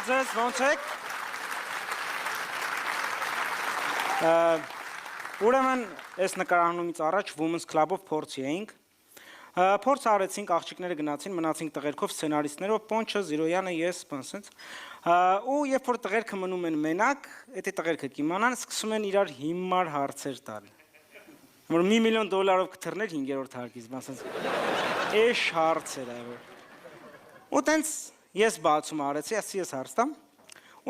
Բարև ձեզ, ոնց եք։ Ուրեմն, այս նկարահանումից առաջ Women's Club-ով փորձի էինք։ Փորձ արեցինք, աղջիկները գնացին, մնացինք տղերքով, սցենարիստներով, Պոնչը, Զիրոյանը, ես, սենց։ Ու երբ որ տղերքը մնում են մենակ, էդի տղերքը կիմանան, սկսում են իրար հիմար հարցեր տալ։ Որ $1 միլիոն կթռներ 5-րդ հարկից, սենց։ Էշ հարցեր է, որ։ Ու տենց ես բացում արեցի, ասի ես հարց տամ։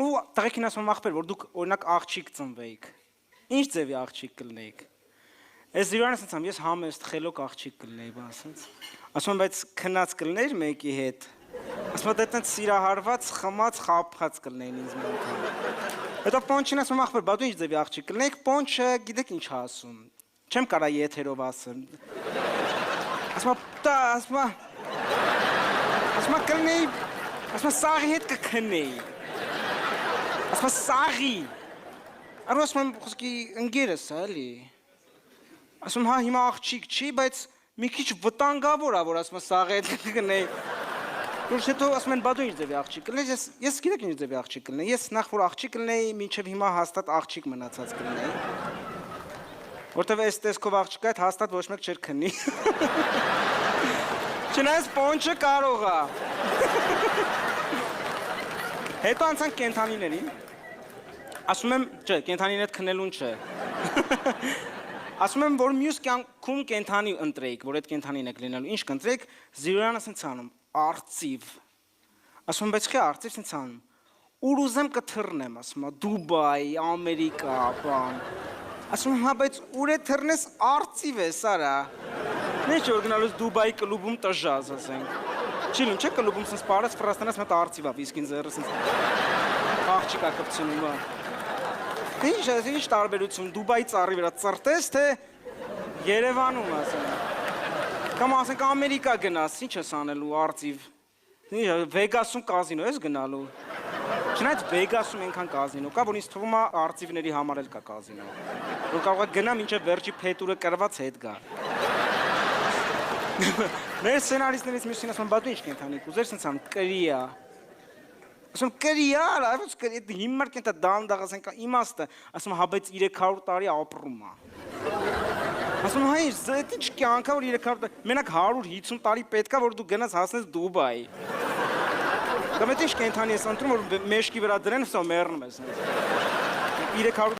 Ու տղեկին ասում ախպեր, որ դուք օրինակ աղջիկ ծնվեիք։ Ինչ ձևի աղջիկ կլնեիք։ Ես Զիրոյանը ասում եմ, ես համեստ խելոք աղջիկ կլնեի, ասենց։ Ասում եմ, բայց քնած կլներ մեկի հետ։ Ասում եմ, դե տենց սիրահարված, խմած, խաբած կլնեին ինձ մոտ։ Հետո Պոնչին ասում եմ, ախպեր, բա դու ինչ ձևի աղջիկ կլնեիք, Պոնչը գիտեք ինչ ասում։ Չեմ կարա եթերով ասեմ։ Ասում եմ, կլնեի, ասում եմ, սաղի հետ կքնեի։ Ասում եմ, սաղի։ Արու ասում եմ, խոսքի ընկերս է, էլի։ Ասում հա հիմա աղջիկ չի, բայց մի քիչ վտանգավոր է, որ ասում եմ սաղի հետ կքնեի։ Որ հետո ասում են, բա դու ինչ ձևի աղջիկ կլնեի, ես գիտեք ինչ ձևի աղջիկ կլնեի, ես նախ որ աղջիկ կլնեի, մինչև հիմա հաստատ աղջիկ մնացած կլնեի։ Որտեվ այս տեսքով աղջիկը այդ հաստատ ոչ մեկ չէր քնի։ Չնայած Պոնչը կարող է։ Հետո անցանք կենդանիներին։ Ասում եմ, չէ, կենդանին հետ քնելուն չէ։ Ասում եմ, որ մյուս կյանքում կենդանի ընտրեիք, որ այդ կենդանին եք լինելու, ինչ կընտրեիք, Զիրոյանը սենց անում, արծիվ։ Ասում եմ, բայց խի արծիվ սենց անում։ Ուր ուզեմ կթռնեմ, ասում եմ, Դուբայ, Ամերիկա, բան։ Ասում եմ, հա, բայց ուր է թռնես արծիվ է, սարա։ Ինչ որ գնալուց Դուբայի կլուբում տժազ, ասենք։ Չի լուն, չէ կլուբում սենց պարած Ֆրանսիանից մոտ արծիվ է, իսկին ձեռը սենց աղջիկ է կպցնում, հա։ Ինչ տարբերություն, Դուբայի ծառի վրա ծրտես, թե Երևանում, ասենք։ Կամ ասենք Ամերիկա գնաս, ինչ ես անելու արծիվ։ Վեգասում կազինո ես գնալու։ Չնայած Վեգասում ենքան կազինո կա, որ ինձ թվում է արծիվների համար էլ կա կազինո։ Որ կարող է գնա մինչև վերջի փետուրը կրված հետ գա։ Մեր սցենարիստներից մյուսին ասում, բա դու ինչ կենդանի կուզեր, սենց անում, կրիա։ Ասում կրիա, այլոց հիմար կենտա դանդաղ, ասենք իմաստը, ասում հա, բայց 300 տարի ապրում է։ Ասում հա, ինչ կյանք է, որ 300 տարի, մենակ 150 տարի պետք է, որ դու գնաս հասնես Դուբայ։ Կամ էդ ինչ կենդանի ես ընտրում, որ մեշկի վրա դրեն, վսո մեռնում ես։ 300